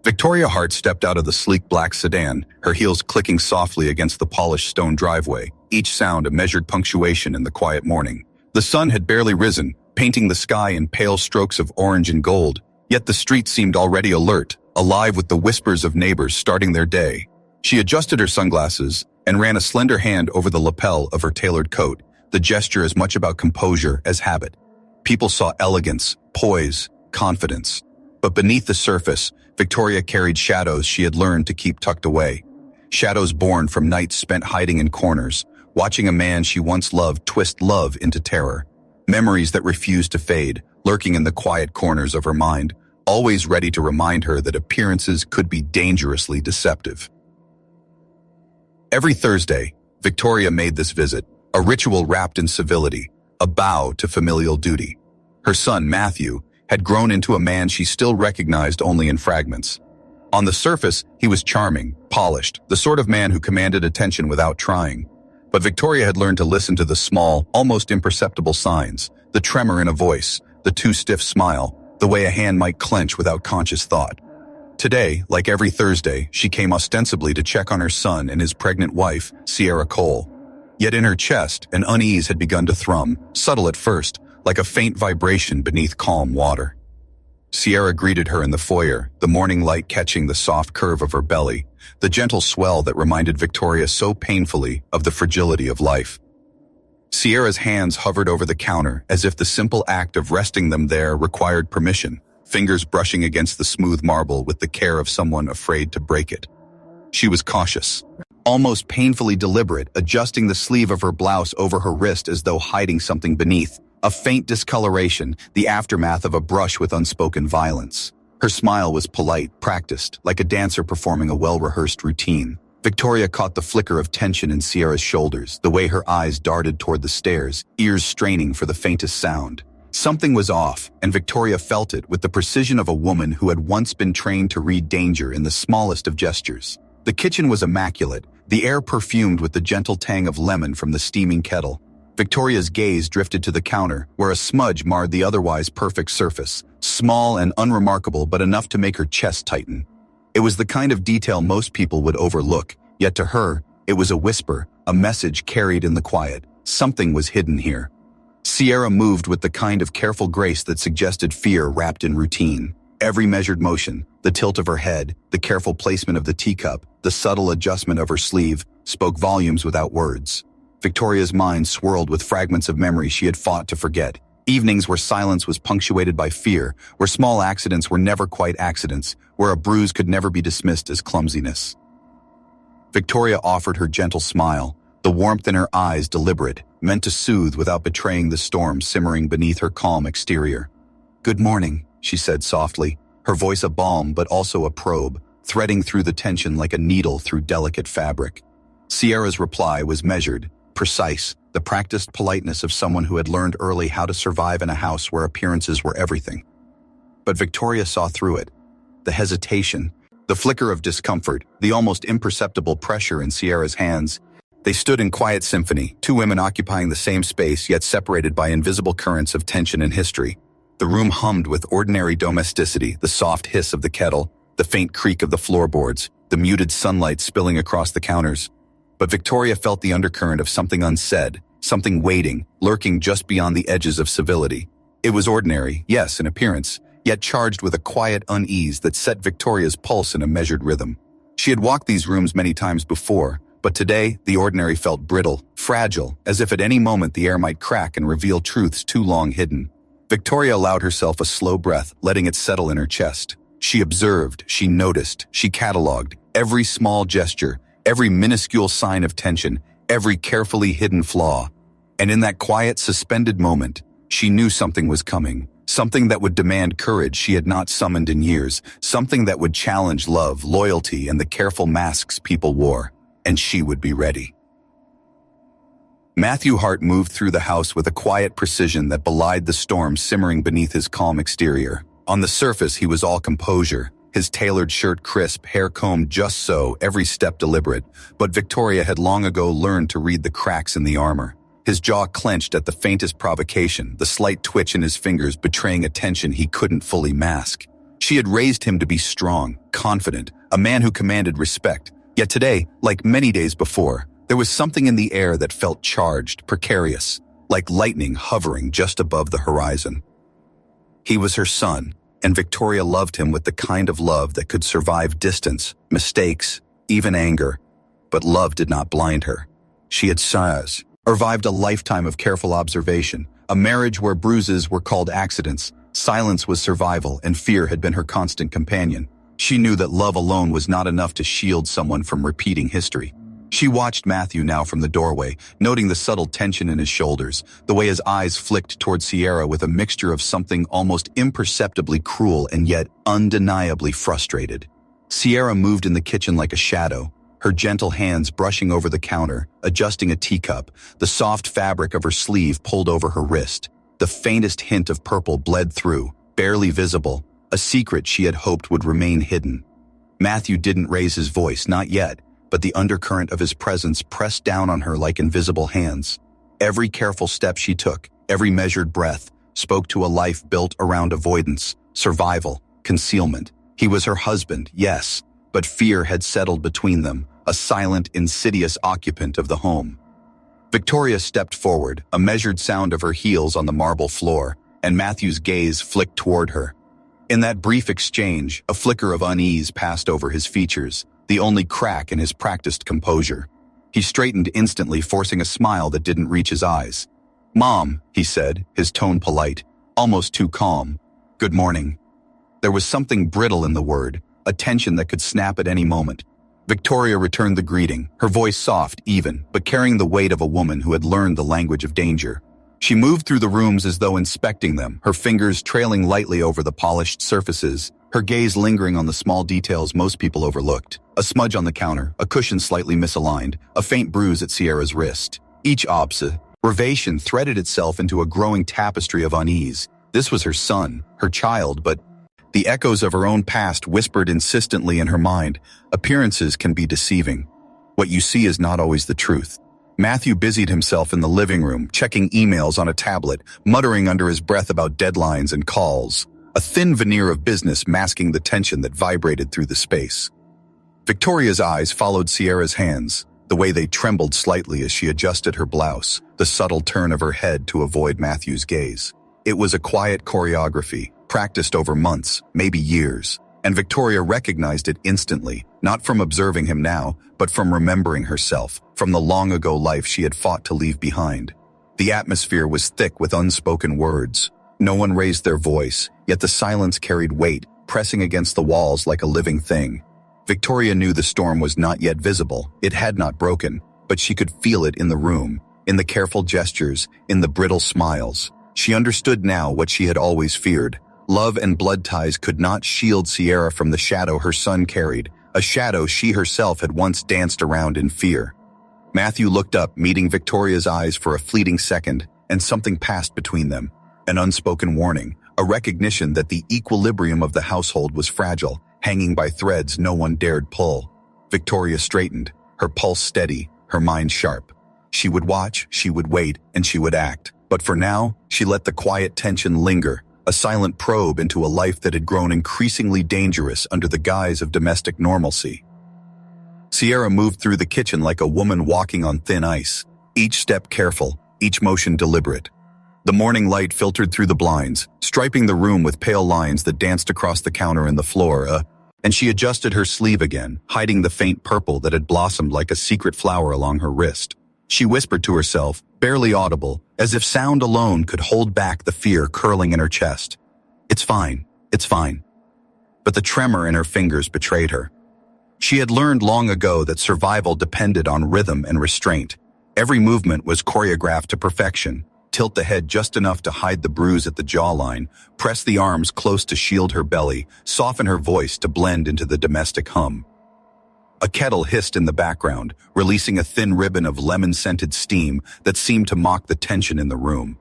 Victoria Hart stepped out of the sleek black sedan, her heels clicking softly against the polished stone driveway, each sound a measured punctuation in the quiet morning. The sun had barely risen, painting the sky in pale strokes of orange and gold, yet the street seemed already alert, alive with the whispers of neighbors starting their day. She adjusted her sunglasses and ran a slender hand over the lapel of her tailored coat, the gesture as much about composure as habit. People saw elegance, poise, confidence. But beneath the surface, Victoria carried shadows she had learned to keep tucked away. Shadows born from nights spent hiding in corners, watching a man she once loved twist love into terror. Memories that refused to fade, lurking in the quiet corners of her mind, always ready to remind her that appearances could be dangerously deceptive. Every Thursday, Victoria made this visit, a ritual wrapped in civility, a bow to familial duty. Her son, Matthew, had grown into a man she still recognized only in fragments. On the surface, he was charming, polished, the sort of man who commanded attention without trying. But Victoria had learned to listen to the small, almost imperceptible signs, the tremor in a voice, the too stiff smile, the way a hand might clench without conscious thought. Today, like every Thursday, she came ostensibly to check on her son and his pregnant wife, Sierra Cole. Yet in her chest, an unease had begun to thrum, subtle at first, like a faint vibration beneath calm water. Sierra greeted her in the foyer, the morning light catching the soft curve of her belly, the gentle swell that reminded Victoria so painfully of the fragility of life. Sierra's hands hovered over the counter as if the simple act of resting them there required permission, fingers brushing against the smooth marble with the care of someone afraid to break it. She was cautious, almost painfully deliberate, adjusting the sleeve of her blouse over her wrist as though hiding something beneath. A faint discoloration, the aftermath of a brush with unspoken violence. Her smile was polite, practiced, like a dancer performing a well-rehearsed routine. Victoria caught the flicker of tension in Sierra's shoulders, the way her eyes darted toward the stairs, ears straining for the faintest sound. Something was off, and Victoria felt it with the precision of a woman who had once been trained to read danger in the smallest of gestures. The kitchen was immaculate, the air perfumed with the gentle tang of lemon from the steaming kettle. Victoria's gaze drifted to the counter, where a smudge marred the otherwise perfect surface, small and unremarkable but enough to make her chest tighten. It was the kind of detail most people would overlook, yet to her, it was a whisper, a message carried in the quiet. Something was hidden here. Sierra moved with the kind of careful grace that suggested fear wrapped in routine. Every measured motion, the tilt of her head, the careful placement of the teacup, the subtle adjustment of her sleeve, spoke volumes without words. Victoria's mind swirled with fragments of memory she had fought to forget. Evenings where silence was punctuated by fear, where small accidents were never quite accidents, where a bruise could never be dismissed as clumsiness. Victoria offered her gentle smile, the warmth in her eyes deliberate, meant to soothe without betraying the storm simmering beneath her calm exterior. "Good morning," she said softly, her voice a balm but also a probe, threading through the tension like a needle through delicate fabric. Sierra's reply was measured, precise, the practiced politeness of someone who had learned early how to survive in a house where appearances were everything. But Victoria saw through it. The hesitation, the flicker of discomfort, the almost imperceptible pressure in Sierra's hands. They stood in quiet symphony, two women occupying the same space yet separated by invisible currents of tension and history. The room hummed with ordinary domesticity, the soft hiss of the kettle, the faint creak of the floorboards, the muted sunlight spilling across the counters. But Victoria felt the undercurrent of something unsaid, something waiting, lurking just beyond the edges of civility. It was ordinary, yes, in appearance, yet charged with a quiet unease that set Victoria's pulse in a measured rhythm. She had walked these rooms many times before, but today the ordinary felt brittle, fragile, as if at any moment the air might crack and reveal truths too long hidden. Victoria allowed herself a slow breath, letting it settle in her chest. She observed, she noticed, she catalogued every small gesture, every minuscule sign of tension, every carefully hidden flaw. And in that quiet, suspended moment, she knew something was coming, something that would demand courage she had not summoned in years, something that would challenge love, loyalty, and the careful masks people wore. And she would be ready. Matthew Hart moved through the house with a quiet precision that belied the storm simmering beneath his calm exterior. On the surface, he was all composure, his tailored shirt crisp, hair combed just so, every step deliberate, but Victoria had long ago learned to read the cracks in the armor. His jaw clenched at the faintest provocation, the slight twitch in his fingers betraying a tension he couldn't fully mask. She had raised him to be strong, confident, a man who commanded respect. Yet today, like many days before, there was something in the air that felt charged, precarious, like lightning hovering just above the horizon. He was her son, and Victoria loved him with the kind of love that could survive distance, mistakes, even anger. But love did not blind her. She had survived a lifetime of careful observation, a marriage where bruises were called accidents, silence was survival, and fear had been her constant companion. She knew that love alone was not enough to shield someone from repeating history. She watched Matthew now from the doorway, noting the subtle tension in his shoulders, the way his eyes flicked toward Sierra with a mixture of something almost imperceptibly cruel and yet undeniably frustrated. Sierra moved in the kitchen like a shadow, her gentle hands brushing over the counter, adjusting a teacup, the soft fabric of her sleeve pulled over her wrist. The faintest hint of purple bled through, barely visible, a secret she had hoped would remain hidden. Matthew didn't raise his voice, not yet, but the undercurrent of his presence pressed down on her like invisible hands. Every careful step she took, every measured breath, spoke to a life built around avoidance, survival, concealment. He was her husband, yes, but fear had settled between them, a silent, insidious occupant of the home. Victoria stepped forward, a measured sound of her heels on the marble floor, and Matthew's gaze flicked toward her. In that brief exchange, a flicker of unease passed over his features, the only crack in his practiced composure. He straightened instantly, forcing a smile that didn't reach his eyes. "Mom," he said, his tone polite, almost too calm. "Good morning." There was something brittle in the word, a tension that could snap at any moment. Victoria returned the greeting, her voice soft, even, but carrying the weight of a woman who had learned the language of danger. She moved through the rooms as though inspecting them, her fingers trailing lightly over the polished surfaces, her gaze lingering on the small details most people overlooked. A smudge on the counter, a cushion slightly misaligned, a faint bruise at Sierra's wrist. Each observation threaded itself into a growing tapestry of unease. This was her son, her child, but the echoes of her own past whispered insistently in her mind. Appearances can be deceiving. What you see is not always the truth. Matthew busied himself in the living room, checking emails on a tablet, muttering under his breath about deadlines and calls, a thin veneer of business masking the tension that vibrated through the space. Victoria's eyes followed Sierra's hands, the way they trembled slightly as she adjusted her blouse, the subtle turn of her head to avoid Matthew's gaze. It was a quiet choreography, practiced over months, maybe years, and Victoria recognized it instantly, not from observing him now, but from remembering herself, from the long-ago life she had fought to leave behind. The atmosphere was thick with unspoken words. No one raised their voice, yet the silence carried weight, pressing against the walls like a living thing. Victoria knew the storm was not yet visible, it had not broken, but she could feel it in the room, in the careful gestures, in the brittle smiles. She understood now what she had always feared. Love and blood ties could not shield Sierra from the shadow her son carried, a shadow she herself had once danced around in fear. Matthew looked up, meeting Victoria's eyes for a fleeting second, and something passed between them. An unspoken warning, a recognition that the equilibrium of the household was fragile, hanging by threads no one dared pull. Victoria straightened, her pulse steady, her mind sharp. She would watch, she would wait, and she would act. But for now, she let the quiet tension linger, a silent probe into a life that had grown increasingly dangerous under the guise of domestic normalcy. Sierra moved through the kitchen like a woman walking on thin ice, each step careful, each motion deliberate. The morning light filtered through the blinds, striping the room with pale lines that danced across the counter and the floor, and she adjusted her sleeve again, hiding the faint purple that had blossomed like a secret flower along her wrist. She whispered to herself, barely audible, as if sound alone could hold back the fear curling in her chest. It's fine. But the tremor in her fingers betrayed her. She had learned long ago that survival depended on rhythm and restraint. Every movement was choreographed to perfection. Tilt the head just enough to hide the bruise at the jawline, press the arms close to shield her belly, soften her voice to blend into the domestic hum. A kettle hissed in the background, releasing a thin ribbon of lemon-scented steam that seemed to mock the tension in the room.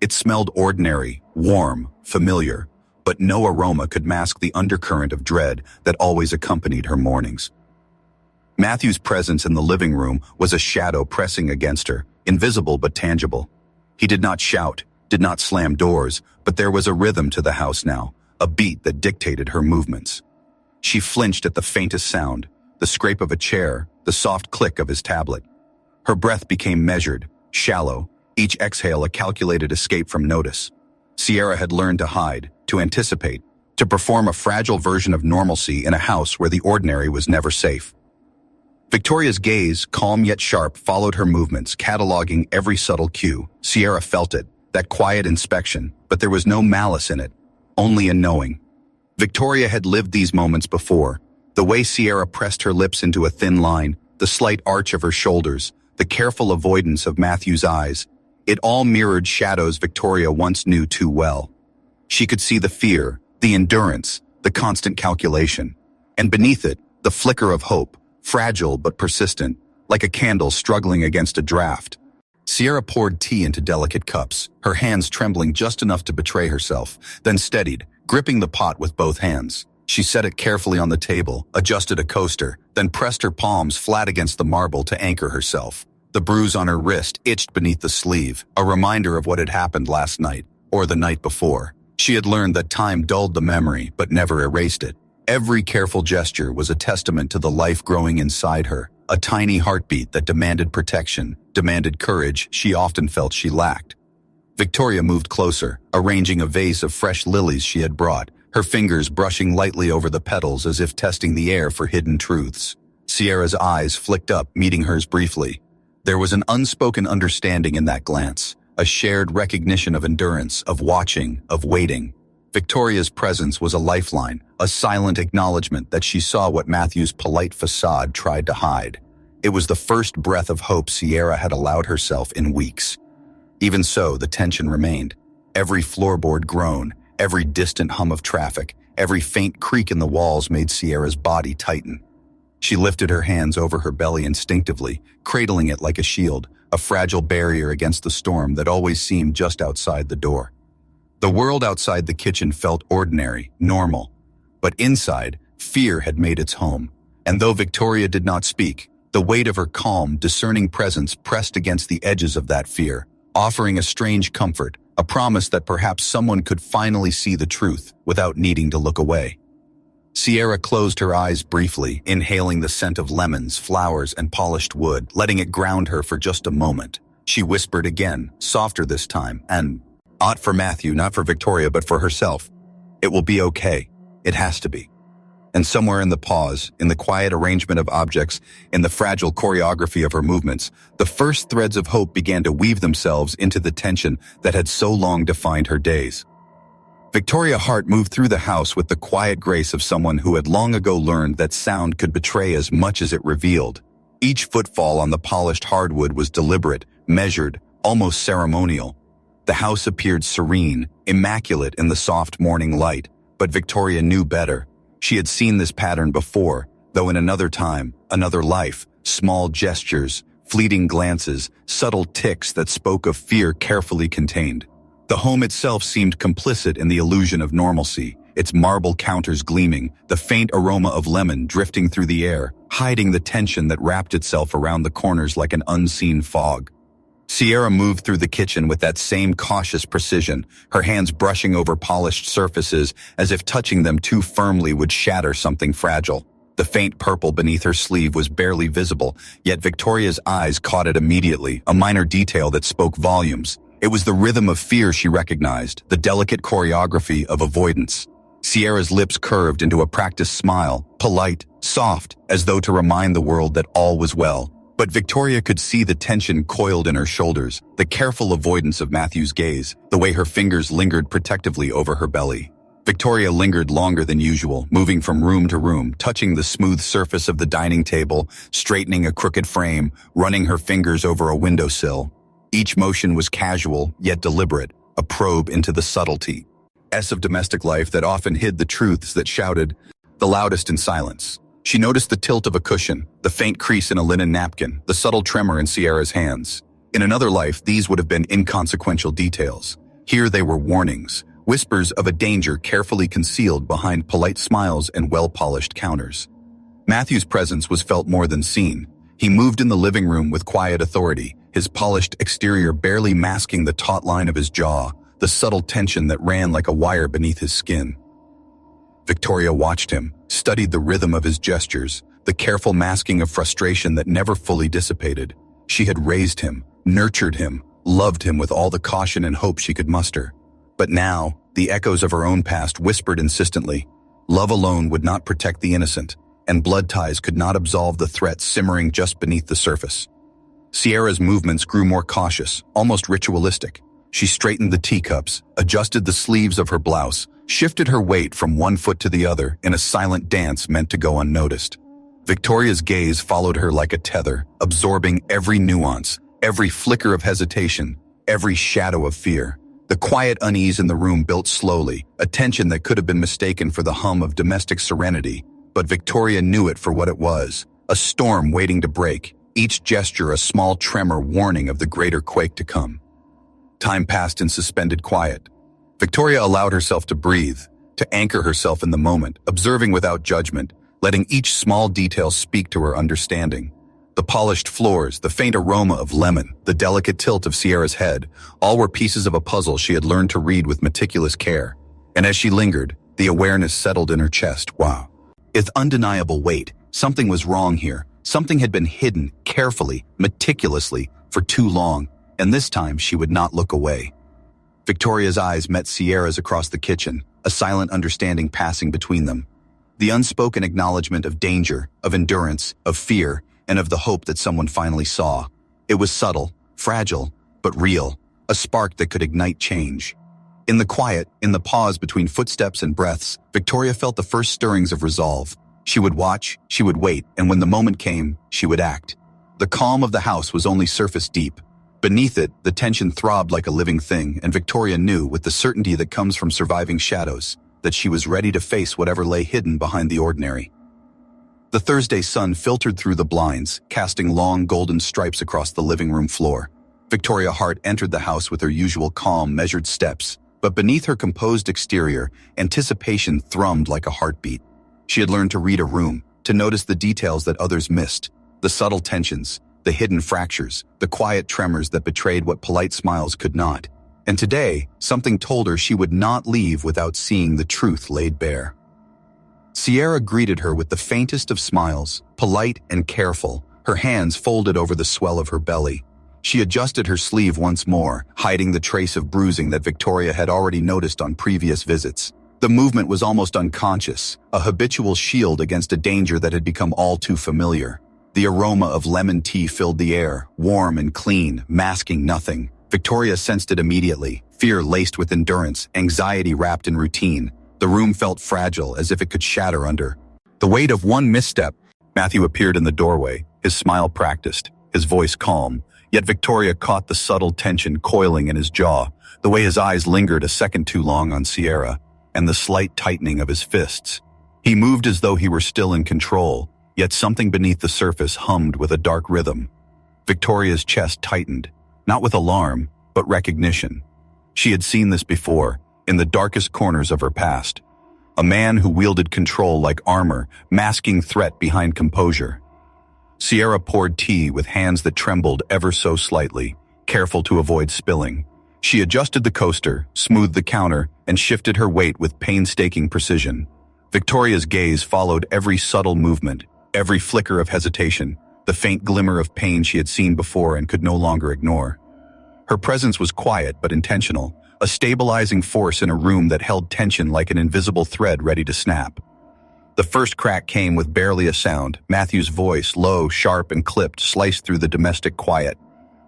It smelled ordinary, warm, familiar, but no aroma could mask the undercurrent of dread that always accompanied her mornings. Matthew's presence in the living room was a shadow pressing against her, invisible but tangible. He did not shout, did not slam doors, but there was a rhythm to the house now, a beat that dictated her movements. She flinched at the faintest sound, the scrape of a chair, the soft click of his tablet. Her breath became measured, shallow, each exhale a calculated escape from notice. Sierra had learned to hide, to anticipate, to perform a fragile version of normalcy in a house where the ordinary was never safe. Victoria's gaze, calm yet sharp, followed her movements, cataloging every subtle cue. Sierra felt it, that quiet inspection, but there was no malice in it, only a knowing. Victoria had lived these moments before. The way Sierra pressed her lips into a thin line, the slight arch of her shoulders, the careful avoidance of Matthew's eyes, it all mirrored shadows Victoria once knew too well. She could see the fear, the endurance, the constant calculation. And beneath it, the flicker of hope, fragile but persistent, like a candle struggling against a draft. Sierra poured tea into delicate cups, her hands trembling just enough to betray herself, then steadied, gripping the pot with both hands. She set it carefully on the table, adjusted a coaster, then pressed her palms flat against the marble to anchor herself. The bruise on her wrist itched beneath the sleeve, a reminder of what had happened last night, or the night before. She had learned that time dulled the memory, but never erased it. Every careful gesture was a testament to the life growing inside her, a tiny heartbeat that demanded protection, demanded courage she often felt she lacked. Victoria moved closer, arranging a vase of fresh lilies she had brought, her fingers brushing lightly over the petals as if testing the air for hidden truths. Sierra's eyes flicked up, meeting hers briefly. There was an unspoken understanding in that glance, a shared recognition of endurance, of watching, of waiting. Victoria's presence was a lifeline, a silent acknowledgement that she saw what Matthew's polite facade tried to hide. It was the first breath of hope Sierra had allowed herself in weeks. Even so, the tension remained. Every floorboard groan, every distant hum of traffic, every faint creak in the walls made Sierra's body tighten. She lifted her hands over her belly instinctively, cradling it like a shield, a fragile barrier against the storm that always seemed just outside the door. The world outside the kitchen felt ordinary, normal. But inside, fear had made its home. And though Victoria did not speak, the weight of her calm, discerning presence pressed against the edges of that fear, offering a strange comfort, a promise that perhaps someone could finally see the truth without needing to look away. Sierra closed her eyes briefly, inhaling the scent of lemons, flowers, and polished wood, letting it ground her for just a moment. She whispered again, softer this time, and not for Matthew, not for Victoria, but for herself. It will be okay. It has to be. And somewhere in the pause, in the quiet arrangement of objects, in the fragile choreography of her movements, the first threads of hope began to weave themselves into the tension that had so long defined her days. Victoria Hart moved through the house with the quiet grace of someone who had long ago learned that sound could betray as much as it revealed. Each footfall on the polished hardwood was deliberate, measured, almost ceremonial. The house appeared serene, immaculate in the soft morning light, but Victoria knew better. She had seen this pattern before, though in another time, another life, small gestures, fleeting glances, subtle tics that spoke of fear carefully contained. The home itself seemed complicit in the illusion of normalcy, its marble counters gleaming, the faint aroma of lemon drifting through the air, hiding the tension that wrapped itself around the corners like an unseen fog. Sierra moved through the kitchen with that same cautious precision, her hands brushing over polished surfaces as if touching them too firmly would shatter something fragile. The faint purple beneath her sleeve was barely visible, yet Victoria's eyes caught it immediately, a minor detail that spoke volumes. It was the rhythm of fear she recognized, the delicate choreography of avoidance. Sierra's lips curved into a practiced smile, polite, soft, as though to remind the world that all was well. But Victoria could see the tension coiled in her shoulders, the careful avoidance of Matthew's gaze, the way her fingers lingered protectively over her belly. Victoria lingered longer than usual, moving from room to room, touching the smooth surface of the dining table, straightening a crooked frame, running her fingers over a windowsill. Each motion was casual, yet deliberate, a probe into the subtlety of domestic life that often hid the truths that shouted the loudest in silence. She noticed the tilt of a cushion, the faint crease in a linen napkin, the subtle tremor in Sierra's hands. In another life, these would have been inconsequential details. Here they were warnings, whispers of a danger carefully concealed behind polite smiles and well-polished counters. Matthew's presence was felt more than seen. He moved in the living room with quiet authority, his polished exterior barely masking the taut line of his jaw, the subtle tension that ran like a wire beneath his skin. Victoria watched him, studied the rhythm of his gestures, the careful masking of frustration that never fully dissipated. She had raised him, nurtured him, loved him with all the caution and hope she could muster. But now, the echoes of her own past whispered insistently, love alone would not protect the innocent, and blood ties could not absolve the threat simmering just beneath the surface. Sierra's movements grew more cautious, almost ritualistic. She straightened the teacups, adjusted the sleeves of her blouse, shifted her weight from one foot to the other in a silent dance meant to go unnoticed. Victoria's gaze followed her like a tether, absorbing every nuance, every flicker of hesitation, every shadow of fear. The quiet unease in the room built slowly, a tension that could have been mistaken for the hum of domestic serenity, but Victoria knew it for what it was, a storm waiting to break, each gesture a small tremor warning of the greater quake to come. Time passed in suspended quiet. Victoria allowed herself to breathe, to anchor herself in the moment, observing without judgment, letting each small detail speak to her understanding. The polished floors, the faint aroma of lemon, the delicate tilt of Sierra's head, all were pieces of a puzzle she had learned to read with meticulous care. And as she lingered, the awareness settled in her chest. Wow. With undeniable weight, something was wrong here. Something had been hidden, carefully, meticulously, for too long, and this time she would not look away. Victoria's eyes met Sierra's across the kitchen, a silent understanding passing between them. The unspoken acknowledgement of danger, of endurance, of fear, and of the hope that someone finally saw. It was subtle, fragile, but real, a spark that could ignite change. In the quiet, in the pause between footsteps and breaths, Victoria felt the first stirrings of resolve. She would watch, she would wait, and when the moment came, she would act. The calm of the house was only surface deep. Beneath it, the tension throbbed like a living thing, and Victoria knew, with the certainty that comes from surviving shadows, that she was ready to face whatever lay hidden behind the ordinary. The Thursday sun filtered through the blinds, casting long golden stripes across the living room floor. Victoria Hart entered the house with her usual calm, measured steps, but beneath her composed exterior, anticipation thrummed like a heartbeat. She had learned to read a room, to notice the details that others missed, the subtle tensions, the hidden fractures, the quiet tremors that betrayed what polite smiles could not. And today, something told her she would not leave without seeing the truth laid bare. Sierra greeted her with the faintest of smiles, polite and careful, her hands folded over the swell of her belly. She adjusted her sleeve once more, hiding the trace of bruising that Victoria had already noticed on previous visits. The movement was almost unconscious, a habitual shield against a danger that had become all too familiar. The aroma of lemon tea filled the air, warm and clean, masking nothing. Victoria sensed it immediately, fear laced with endurance, anxiety wrapped in routine. The room felt fragile, as if it could shatter under the weight of one misstep. Matthew appeared in the doorway, his smile practiced, his voice calm. Yet Victoria caught the subtle tension coiling in his jaw, the way his eyes lingered a second too long on Sierra, and the slight tightening of his fists. He moved as though he were still in control, yet something beneath the surface hummed with a dark rhythm. Victoria's chest tightened, not with alarm, but recognition. She had seen this before, in the darkest corners of her past. A man who wielded control like armor, masking threat behind composure. Sierra poured tea with hands that trembled ever so slightly, careful to avoid spilling. She adjusted the coaster, smoothed the counter, and shifted her weight with painstaking precision. Victoria's gaze followed every subtle movement, every flicker of hesitation, the faint glimmer of pain she had seen before and could no longer ignore. Her presence was quiet but intentional, a stabilizing force in a room that held tension like an invisible thread ready to snap. The first crack came with barely a sound. Matthew's voice, low, sharp, and clipped, sliced through the domestic quiet.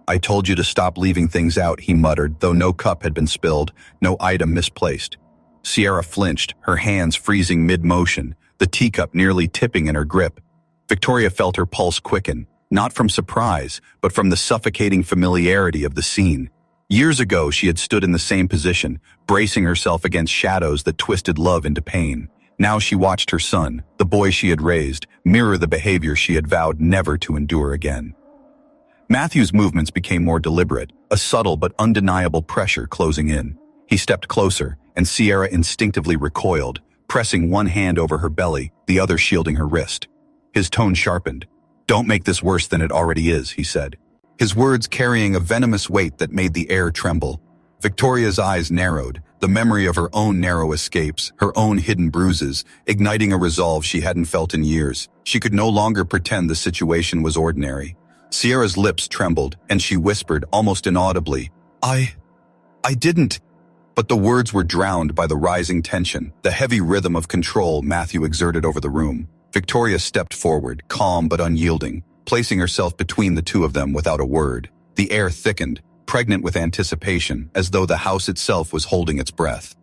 "I told you to stop leaving things out," he muttered, though no cup had been spilled, no item misplaced. Sierra flinched, her hands freezing mid-motion, the teacup nearly tipping in her grip. Victoria felt her pulse quicken, not from surprise, but from the suffocating familiarity of the scene. Years ago, she had stood in the same position, bracing herself against shadows that twisted love into pain. Now she watched her son, the boy she had raised, mirror the behavior she had vowed never to endure again. Matthew's movements became more deliberate, a subtle but undeniable pressure closing in. He stepped closer, and Sierra instinctively recoiled, pressing one hand over her belly, the other shielding her wrist. His tone sharpened. "Don't make this worse than it already is," he said, his words carrying a venomous weight that made the air tremble. Victoria's eyes narrowed, the memory of her own narrow escapes, her own hidden bruises, igniting a resolve she hadn't felt in years. She could no longer pretend the situation was ordinary. Sierra's lips trembled, and she whispered, almost inaudibly, I didn't. But the words were drowned by the rising tension, the heavy rhythm of control Matthew exerted over the room. Victoria stepped forward, calm but unyielding, placing herself between the two of them without a word. The air thickened, pregnant with anticipation, as though the house itself was holding its breath.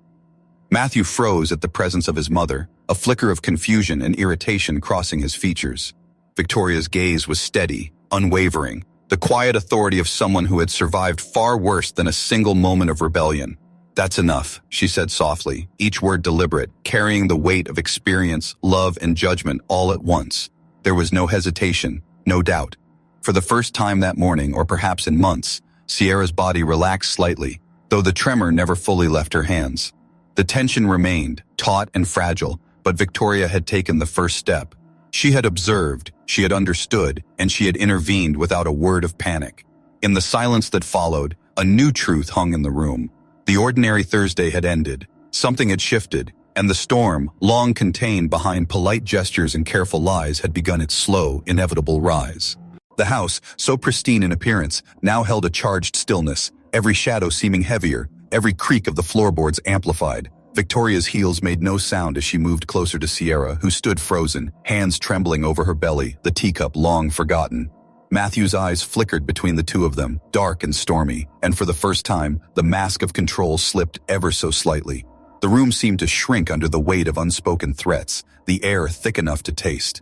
Matthew froze at the presence of his mother, a flicker of confusion and irritation crossing his features. Victoria's gaze was steady, unwavering, the quiet authority of someone who had survived far worse than a single moment of rebellion. That's enough, she said softly, each word deliberate, carrying the weight of experience, love, and judgment all at once. There was no hesitation, no doubt. For the first time that morning, or perhaps in months, Sierra's body relaxed slightly, though the tremor never fully left her hands. The tension remained, taut and fragile, but Victoria had taken the first step. She had observed, she had understood, and she had intervened without a word of panic. In the silence that followed, a new truth hung in the room. The ordinary Thursday had ended, something had shifted, and the storm, long contained behind polite gestures and careful lies, had begun its slow, inevitable rise. The house, so pristine in appearance, now held a charged stillness, every shadow seeming heavier, every creak of the floorboards amplified. Victoria's heels made no sound as she moved closer to Sierra, who stood frozen, hands trembling over her belly, the teacup long forgotten. Matthew's eyes flickered between the two of them, dark and stormy, and for the first time, the mask of control slipped ever so slightly. The room seemed to shrink under the weight of unspoken threats, the air thick enough to taste.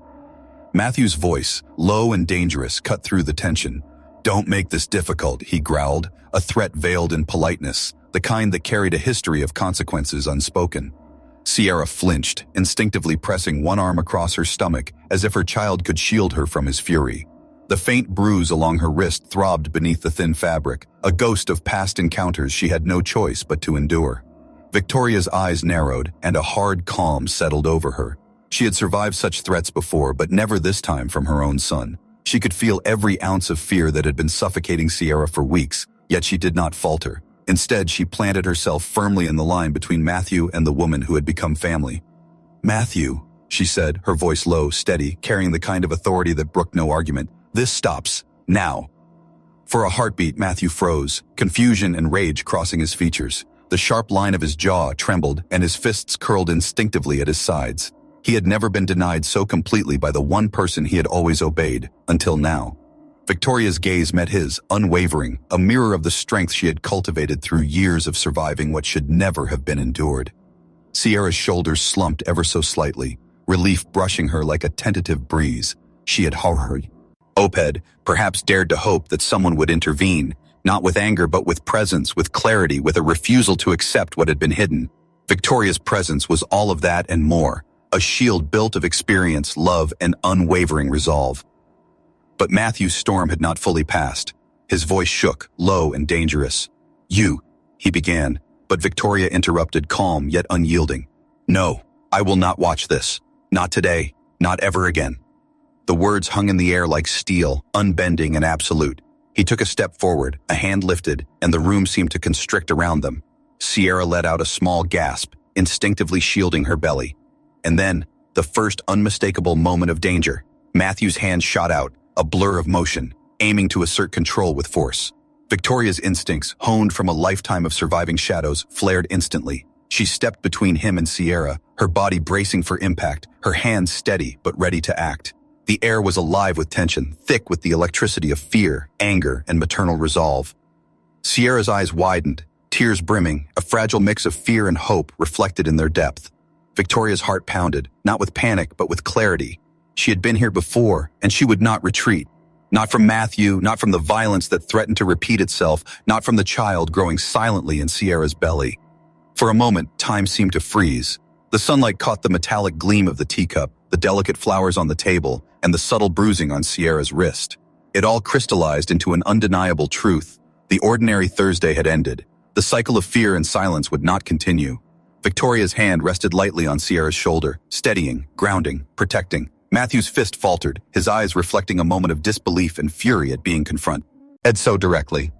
Matthew's voice, low and dangerous, cut through the tension. "Don't make this difficult," he growled, a threat veiled in politeness, the kind that carried a history of consequences unspoken. Sierra flinched, instinctively pressing one arm across her stomach, as if her child could shield her from his fury. The faint bruise along her wrist throbbed beneath the thin fabric, a ghost of past encounters she had no choice but to endure. Victoria's eyes narrowed, and a hard calm settled over her. She had survived such threats before, but never this time from her own son. She could feel every ounce of fear that had been suffocating Sierra for weeks, yet she did not falter. Instead, she planted herself firmly in the line between Matthew and the woman who had become family. "Matthew," she said, her voice low, steady, carrying the kind of authority that brooked no argument. "This stops. Now." For a heartbeat, Matthew froze, confusion and rage crossing his features. The sharp line of his jaw trembled, and his fists curled instinctively at his sides. He had never been denied so completely by the one person he had always obeyed, until now. Victoria's gaze met his, unwavering, a mirror of the strength she had cultivated through years of surviving what should never have been endured. Sierra's shoulders slumped ever so slightly, relief brushing her like a tentative breeze. She had hurried. Oped perhaps dared to hope that someone would intervene, not with anger but with presence, with clarity, with a refusal to accept what had been hidden. Victoria's presence was all of that and more, a shield built of experience, love, and unwavering resolve. But Matthew's storm had not fully passed. His voice shook, low and dangerous. "You," he began, but Victoria interrupted, calm yet unyielding. "No, I will not watch this. Not today, not ever again." The words hung in the air like steel, unbending and absolute. He took a step forward, a hand lifted, and the room seemed to constrict around them. Sierra let out a small gasp, instinctively shielding her belly. And then, the first unmistakable moment of danger. Matthew's hand shot out, a blur of motion, aiming to assert control with force. Victoria's instincts, honed from a lifetime of surviving shadows, flared instantly. She stepped between him and Sierra, her body bracing for impact, her hands steady but ready to act. The air was alive with tension, thick with the electricity of fear, anger, and maternal resolve. Sierra's eyes widened, tears brimming, a fragile mix of fear and hope reflected in their depth. Victoria's heart pounded, not with panic but with clarity. She had been here before, and she would not retreat. Not from Matthew, not from the violence that threatened to repeat itself, not from the child growing silently in Sierra's belly. For a moment, time seemed to freeze. The sunlight caught the metallic gleam of the teacup, the delicate flowers on the table, and the subtle bruising on Sierra's wrist. It all crystallized into an undeniable truth. The ordinary Thursday had ended. The cycle of fear and silence would not continue. Victoria's hand rested lightly on Sierra's shoulder, steadying, grounding, protecting. Matthew's fist faltered, his eyes reflecting a moment of disbelief and fury at being confronted so directly.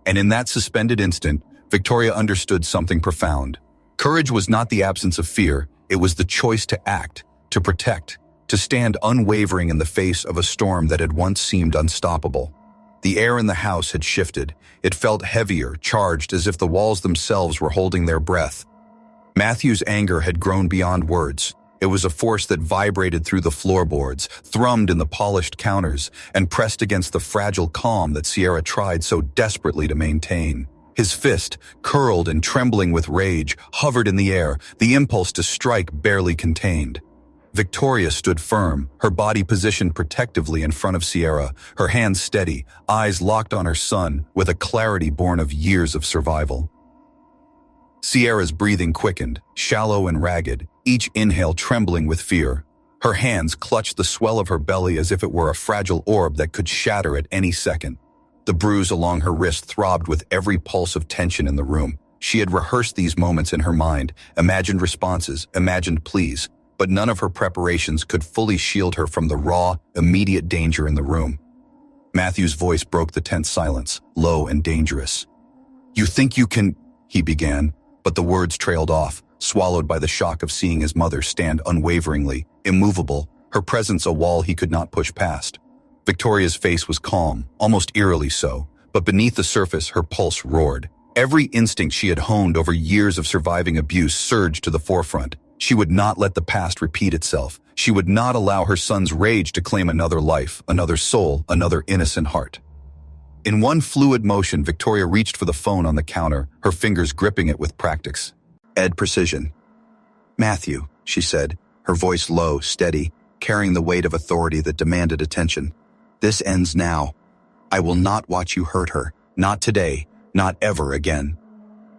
And in that suspended instant, Victoria understood something profound. Courage was not the absence of fear, it was the choice to act, to protect, to stand unwavering in the face of a storm that had once seemed unstoppable. The air in the house had shifted. It felt heavier, charged, as if the walls themselves were holding their breath. Matthew's anger had grown beyond words. It was a force that vibrated through the floorboards, thrummed in the polished counters, and pressed against the fragile calm that Sierra tried so desperately to maintain. His fist, curled and trembling with rage, hovered in the air, the impulse to strike barely contained. Victoria stood firm, her body positioned protectively in front of Sierra, her hands steady, eyes locked on her son, with a clarity born of years of survival. Sierra's breathing quickened, shallow and ragged, each inhale trembling with fear. Her hands clutched the swell of her belly as if it were a fragile orb that could shatter at any second. The bruise along her wrist throbbed with every pulse of tension in the room. She had rehearsed these moments in her mind, imagined responses, imagined pleas, but none of her preparations could fully shield her from the raw, immediate danger in the room. Matthew's voice broke the tense silence, low and dangerous. "You think you can," he began, but the words trailed off, swallowed by the shock of seeing his mother stand unwaveringly, immovable, her presence a wall he could not push past. Victoria's face was calm, almost eerily so, but beneath the surface her pulse roared. Every instinct she had honed over years of surviving abuse surged to the forefront. She would not let the past repeat itself. She would not allow her son's rage to claim another life, another soul, another innocent heart. In one fluid motion, Victoria reached for the phone on the counter, her fingers gripping it with practice. Precision. "Matthew," she said, her voice low, steady, carrying the weight of authority that demanded attention. "This ends now. I will not watch you hurt her. Not today. Not ever again."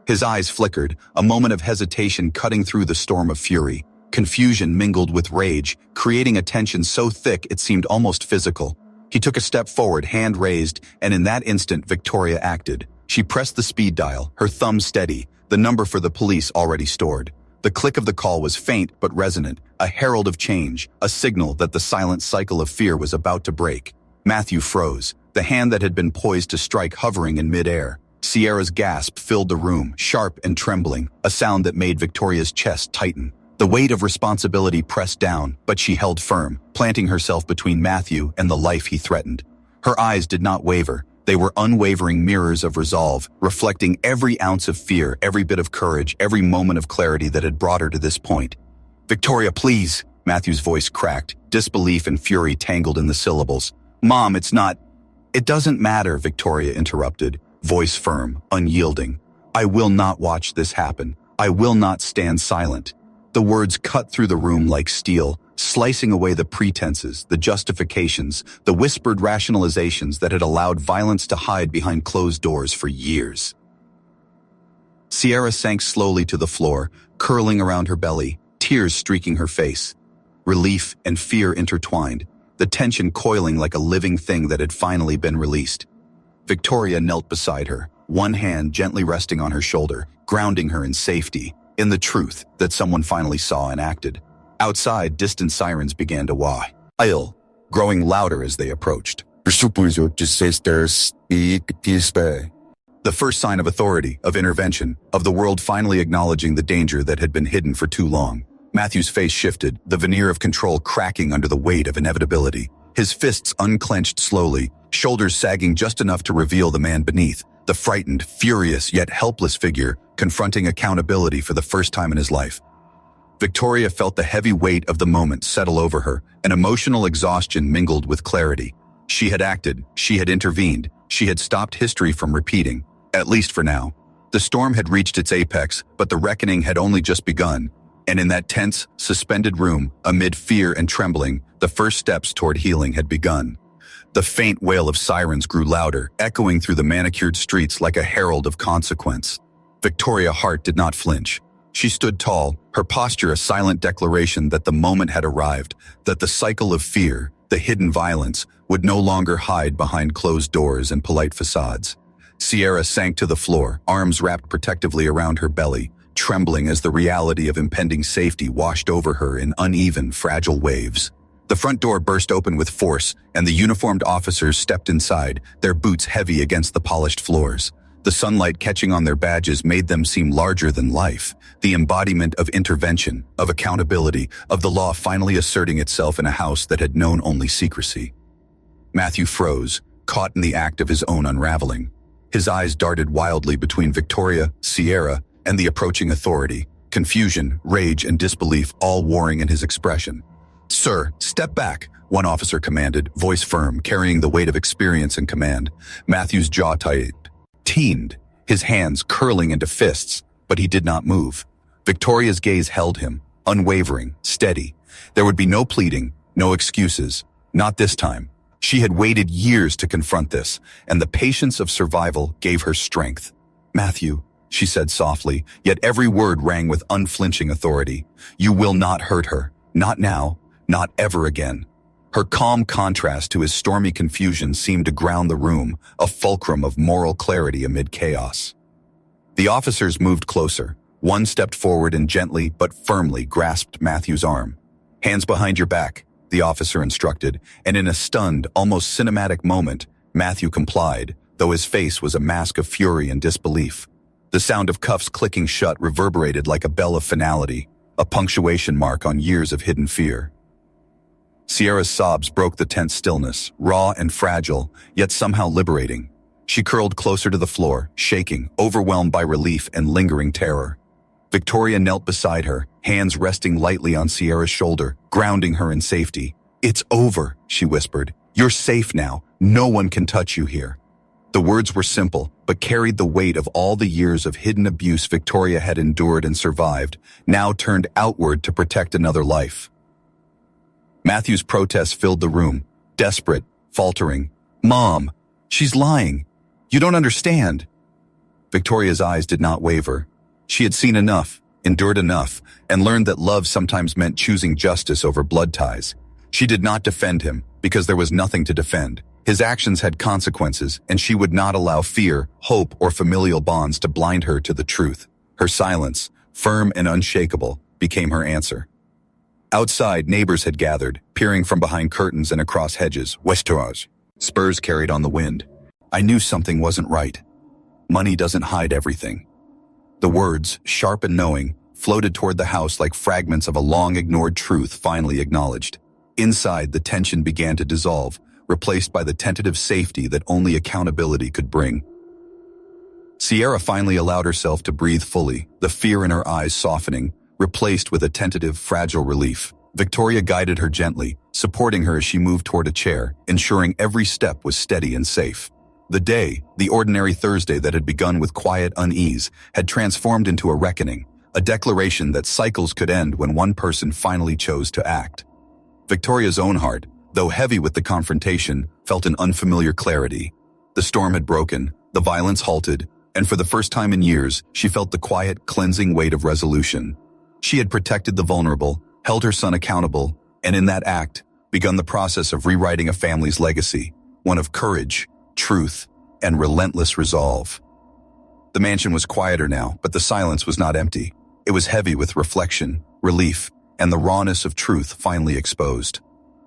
His eyes flickered, a moment of hesitation cutting through the storm of fury. Confusion mingled with rage, creating a tension so thick it seemed almost physical. He took a step forward, hand raised, and in that instant Victoria acted. She pressed the speed dial, her thumb steady, the number for the police already stored. The click of the call was faint but resonant, a herald of change, a signal that the silent cycle of fear was about to break. Matthew froze, the hand that had been poised to strike hovering in midair. Sierra's gasp filled the room, sharp and trembling, a sound that made Victoria's chest tighten. The weight of responsibility pressed down, but she held firm, planting herself between Matthew and the life he threatened. Her eyes did not waver. They were unwavering mirrors of resolve, reflecting every ounce of fear, every bit of courage, every moment of clarity that had brought her to this point. "Victoria, please," Matthew's voice cracked, disbelief and fury tangled in the syllables. "Mom, it's not—" "It doesn't matter," Victoria interrupted, voice firm, unyielding. "I will not watch this happen. I will not stand silent." The words cut through the room like steel, slicing away the pretenses, the justifications, the whispered rationalizations that had allowed violence to hide behind closed doors for years. Sierra sank slowly to the floor, curling around her belly, tears streaking her face. Relief and fear intertwined, the tension coiling like a living thing that had finally been released. Victoria knelt beside her, one hand gently resting on her shoulder, grounding her in safety, in the truth that someone finally saw and acted. Outside, distant sirens began to wail, growing louder as they approached. The first sign of authority, of intervention, of the world finally acknowledging the danger that had been hidden for too long. Matthew's face shifted, the veneer of control cracking under the weight of inevitability. His fists unclenched slowly, shoulders sagging just enough to reveal the man beneath, the frightened, furious, yet helpless figure confronting accountability for the first time in his life. Victoria felt the heavy weight of the moment settle over her, an emotional exhaustion mingled with clarity. She had acted, she had intervened, she had stopped history from repeating, at least for now. The storm had reached its apex, but the reckoning had only just begun, and in that tense, suspended room, amid fear and trembling, the first steps toward healing had begun. The faint wail of sirens grew louder, echoing through the manicured streets like a herald of consequence. Victoria Hart did not flinch. She stood tall, her posture a silent declaration that the moment had arrived, that the cycle of fear, the hidden violence, would no longer hide behind closed doors and polite facades. Sierra sank to the floor, arms wrapped protectively around her belly, trembling as the reality of impending safety washed over her in uneven, fragile waves. The front door burst open with force, and the uniformed officers stepped inside, their boots heavy against the polished floors. The sunlight catching on their badges made them seem larger than life, the embodiment of intervention, of accountability, of the law finally asserting itself in a house that had known only secrecy. Matthew froze, caught in the act of his own unraveling. His eyes darted wildly between Victoria, Sierra, and the approaching authority, confusion, rage, and disbelief all warring in his expression. "Sir, step back," one officer commanded, voice firm, carrying the weight of experience and command. Matthew's jaw tightened, his hands curling into fists, but he did not move. Victoria's gaze held him, unwavering, steady. There would be no pleading, no excuses. Not this time. She had waited years to confront this, and the patience of survival gave her strength. "Matthew," she said softly, yet every word rang with unflinching authority. "You will not hurt her. Not now. Not ever again." Her calm contrast to his stormy confusion seemed to ground the room, a fulcrum of moral clarity amid chaos. The officers moved closer. One stepped forward and gently but firmly grasped Matthew's arm. "Hands behind your back," the officer instructed, and in a stunned, almost cinematic moment, Matthew complied, though his face was a mask of fury and disbelief. The sound of cuffs clicking shut reverberated like a bell of finality, a punctuation mark on years of hidden fear. Sierra's sobs broke the tense stillness, raw and fragile, yet somehow liberating. She curled closer to the floor, shaking, overwhelmed by relief and lingering terror. Victoria knelt beside her, hands resting lightly on Sierra's shoulder, grounding her in safety. "It's over," she whispered. "You're safe now. No one can touch you here." The words were simple, but carried the weight of all the years of hidden abuse Victoria had endured and survived, now turned outward to protect another life. Matthew's protests filled the room, desperate, faltering. "Mom, she's lying. You don't understand." Victoria's eyes did not waver. She had seen enough, endured enough, and learned that love sometimes meant choosing justice over blood ties. She did not defend him, because there was nothing to defend. His actions had consequences, and she would not allow fear, hope, or familial bonds to blind her to the truth. Her silence, firm and unshakable, became her answer. Outside, neighbors had gathered, peering from behind curtains and across hedges, Westeros. Spurs carried on the wind. "I knew something wasn't right. Money doesn't hide everything." The words, sharp and knowing, floated toward the house like fragments of a long-ignored truth finally acknowledged. Inside, the tension began to dissolve, replaced by the tentative safety that only accountability could bring. Sierra finally allowed herself to breathe fully, the fear in her eyes softening, replaced with a tentative, fragile relief. Victoria guided her gently, supporting her as she moved toward a chair, ensuring every step was steady and safe. The day, the ordinary Thursday that had begun with quiet unease, had transformed into a reckoning, a declaration that cycles could end when one person finally chose to act. Victoria's own heart, though heavy with the confrontation, felt an unfamiliar clarity. The storm had broken, the violence halted, and for the first time in years, she felt the quiet, cleansing weight of resolution. She had protected the vulnerable, held her son accountable, and in that act, begun the process of rewriting a family's legacy, one of courage, truth, and relentless resolve. The mansion was quieter now, but the silence was not empty. It was heavy with reflection, relief, and the rawness of truth finally exposed.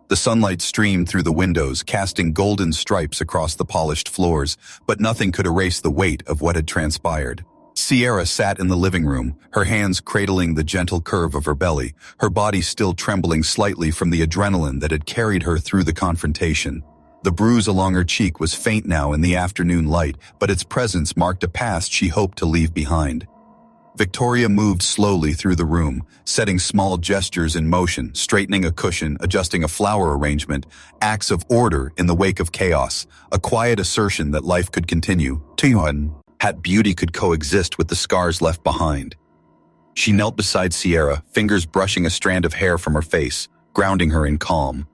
The sunlight streamed through the windows, casting golden stripes across the polished floors, but nothing could erase the weight of what had transpired. Sierra sat in the living room, her hands cradling the gentle curve of her belly, her body still trembling slightly from the adrenaline that had carried her through the confrontation. The bruise along her cheek was faint now in the afternoon light, but its presence marked a past she hoped to leave behind. Victoria moved slowly through the room, setting small gestures in motion, straightening a cushion, adjusting a flower arrangement, acts of order in the wake of chaos, a quiet assertion that life could continue. Hat beauty could coexist with the scars left behind. She knelt beside Sierra, fingers brushing a strand of hair from her face, grounding her in calm.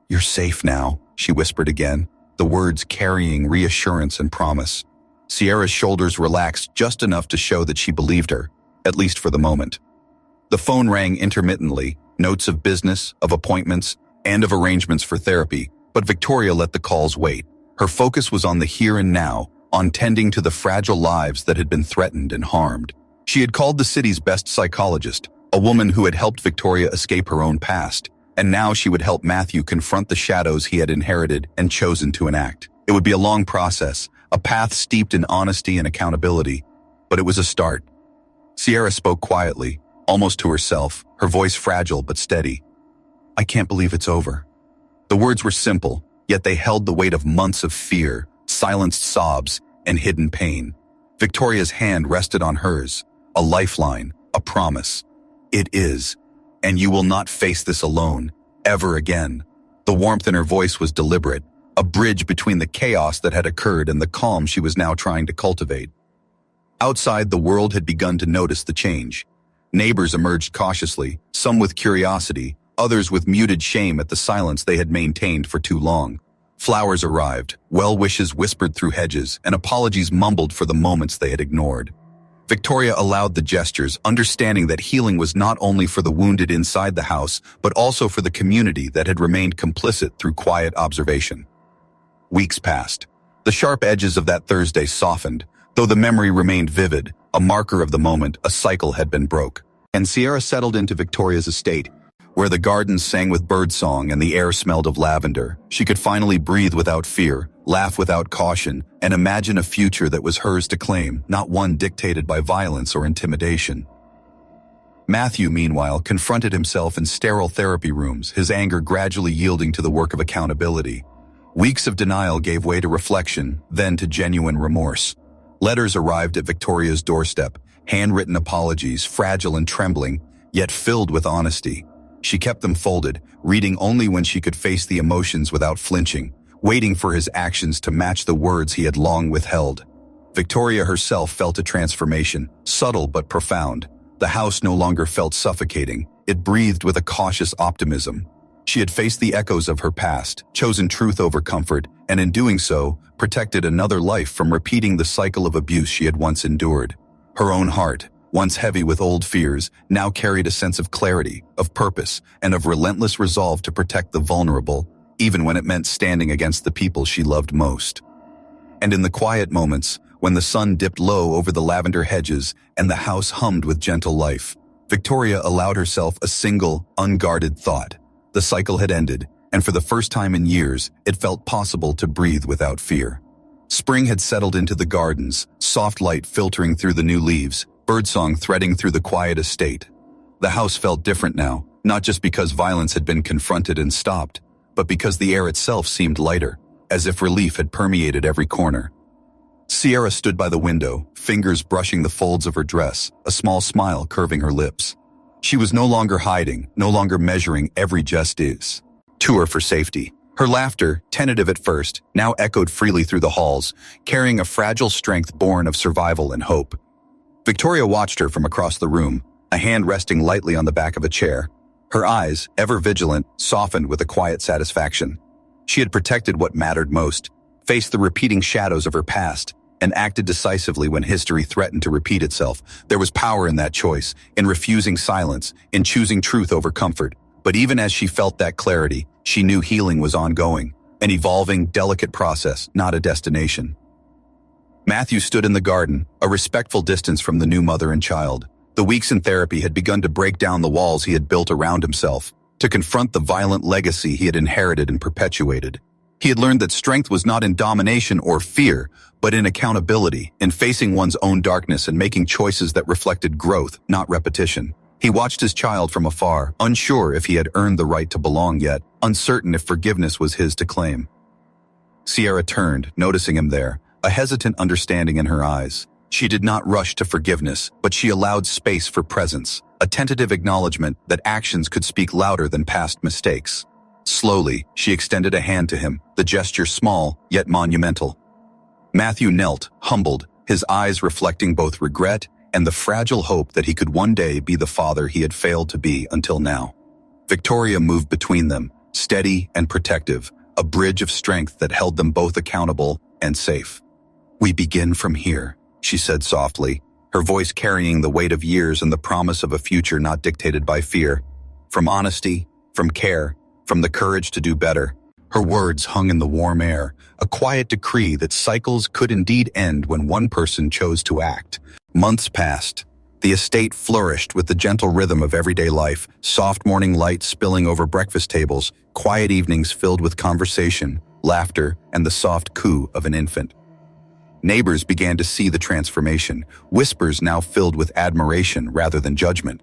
"You're safe now," she whispered again, the words carrying reassurance and promise. Sierra's shoulders relaxed just enough to show that she believed her, at least for the moment. The phone rang intermittently, notes of business, of appointments, and of arrangements for therapy, but Victoria let the calls wait. Her focus was on the here and now, on tending to the fragile lives that had been threatened and harmed. She had called the city's best psychologist, a woman who had helped Victoria escape her own past, and now she would help Matthew confront the shadows he had inherited and chosen to enact. It would be a long process, a path steeped in honesty and accountability, but it was a start. Sierra spoke quietly, almost to herself, her voice fragile but steady. "I can't believe it's over." The words were simple, yet they held the weight of months of fear, silenced sobs, and hidden pain. Victoria's hand rested on hers, a lifeline, a promise. "It is, and you will not face this alone, ever again." The warmth in her voice was deliberate, a bridge between the chaos that had occurred and the calm she was now trying to cultivate. Outside, the world had begun to notice the change. Neighbors emerged cautiously, some with curiosity, others with muted shame at the silence they had maintained for too long. Flowers arrived, well wishes whispered through hedges, and apologies mumbled for the moments they had ignored. Victoria allowed the gestures, understanding that healing was not only for the wounded inside the house, but also for the community that had remained complicit through quiet observation. Weeks passed. The sharp edges of that Thursday softened, though the memory remained vivid, a marker of the moment a cycle had been broke. And Sierra settled into Victoria's estate, where the gardens sang with birdsong and the air smelled of lavender. She could finally breathe without fear, laugh without caution, and imagine a future that was hers to claim, not one dictated by violence or intimidation. Matthew, meanwhile, confronted himself in sterile therapy rooms, his anger gradually yielding to the work of accountability. Weeks of denial gave way to reflection, then to genuine remorse. Letters arrived at Victoria's doorstep, handwritten apologies, fragile and trembling, yet filled with honesty. She kept them folded, reading only when she could face the emotions without flinching, waiting for his actions to match the words he had long withheld. Victoria herself felt a transformation, subtle but profound. The house no longer felt suffocating. It breathed with a cautious optimism. She had faced the echoes of her past, chosen truth over comfort, and in doing so, protected another life from repeating the cycle of abuse she had once endured. Her own heart, once heavy with old fears, now carried a sense of clarity, of purpose, and of relentless resolve to protect the vulnerable, even when it meant standing against the people she loved most. And in the quiet moments, when the sun dipped low over the lavender hedges and the house hummed with gentle life, Victoria allowed herself a single, unguarded thought. The cycle had ended, and for the first time in years, it felt possible to breathe without fear. Spring had settled into the gardens, soft light filtering through the new leaves, birdsong threading through the quiet estate. The house felt different now, not just because violence had been confronted and stopped, but because the air itself seemed lighter, as if relief had permeated every corner. Sierra stood by the window, fingers brushing the folds of her dress, a small smile curving her lips. She was no longer hiding, no longer measuring every just is. To her for safety. Her laughter, tentative at first, now echoed freely through the halls, carrying a fragile strength born of survival and hope. Victoria watched her from across the room, a hand resting lightly on the back of a chair. Her eyes, ever vigilant, softened with a quiet satisfaction. She had protected what mattered most, faced the repeating shadows of her past, and acted decisively when history threatened to repeat itself. There was power in that choice, in refusing silence, in choosing truth over comfort. But even as she felt that clarity, she knew healing was ongoing, an evolving, delicate process, not a destination. Matthew stood in the garden, a respectful distance from the new mother and child. The weeks in therapy had begun to break down the walls he had built around himself, to confront the violent legacy he had inherited and perpetuated. He had learned that strength was not in domination or fear, but in accountability, in facing one's own darkness and making choices that reflected growth, not repetition. He watched his child from afar, unsure if he had earned the right to belong yet, uncertain if forgiveness was his to claim. Sierra turned, noticing him there, a hesitant understanding in her eyes. She did not rush to forgiveness, but she allowed space for presence, a tentative acknowledgement that actions could speak louder than past mistakes. Slowly, she extended a hand to him, the gesture small, yet monumental. Matthew knelt, humbled, his eyes reflecting both regret and the fragile hope that he could one day be the father he had failed to be until now. Victoria moved between them, steady and protective, a bridge of strength that held them both accountable and safe. "We begin from here," she said softly, her voice carrying the weight of years and the promise of a future not dictated by fear. From honesty, from care, from the courage to do better. Her words hung in the warm air, a quiet decree that cycles could indeed end when one person chose to act. Months passed. The estate flourished with the gentle rhythm of everyday life, soft morning light spilling over breakfast tables, quiet evenings filled with conversation, laughter, and the soft coo of an infant. Neighbors began to see the transformation, whispers now filled with admiration rather than judgment.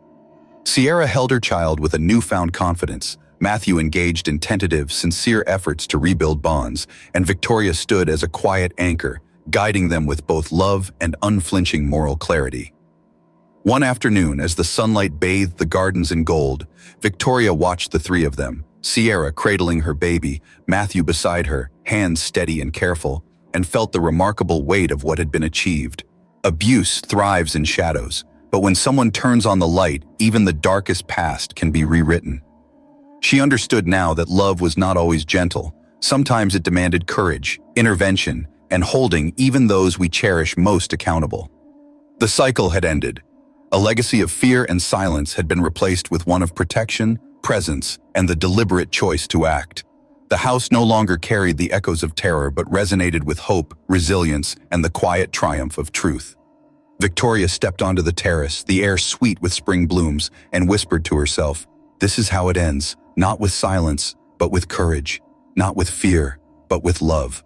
Sierra held her child with a newfound confidence. Matthew engaged in tentative, sincere efforts to rebuild bonds, and Victoria stood as a quiet anchor, guiding them with both love and unflinching moral clarity. One afternoon, as the sunlight bathed the gardens in gold, Victoria watched the three of them, Sierra cradling her baby, Matthew beside her, hands steady and careful, and felt the remarkable weight of what had been achieved. Abuse thrives in shadows, but when someone turns on the light, even the darkest past can be rewritten. She understood now that love was not always gentle. Sometimes it demanded courage, intervention, and holding even those we cherish most accountable. The cycle had ended. A legacy of fear and silence had been replaced with one of protection, presence, and the deliberate choice to act. The house no longer carried the echoes of terror but resonated with hope, resilience, and the quiet triumph of truth. Victoria stepped onto the terrace, the air sweet with spring blooms, and whispered to herself, "This is how it ends, not with silence, but with courage, not with fear, but with love."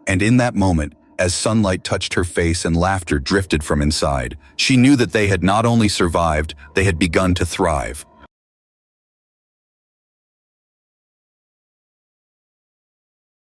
And in that moment, as sunlight touched her face and laughter drifted from inside, she knew that they had not only survived, they had begun to thrive.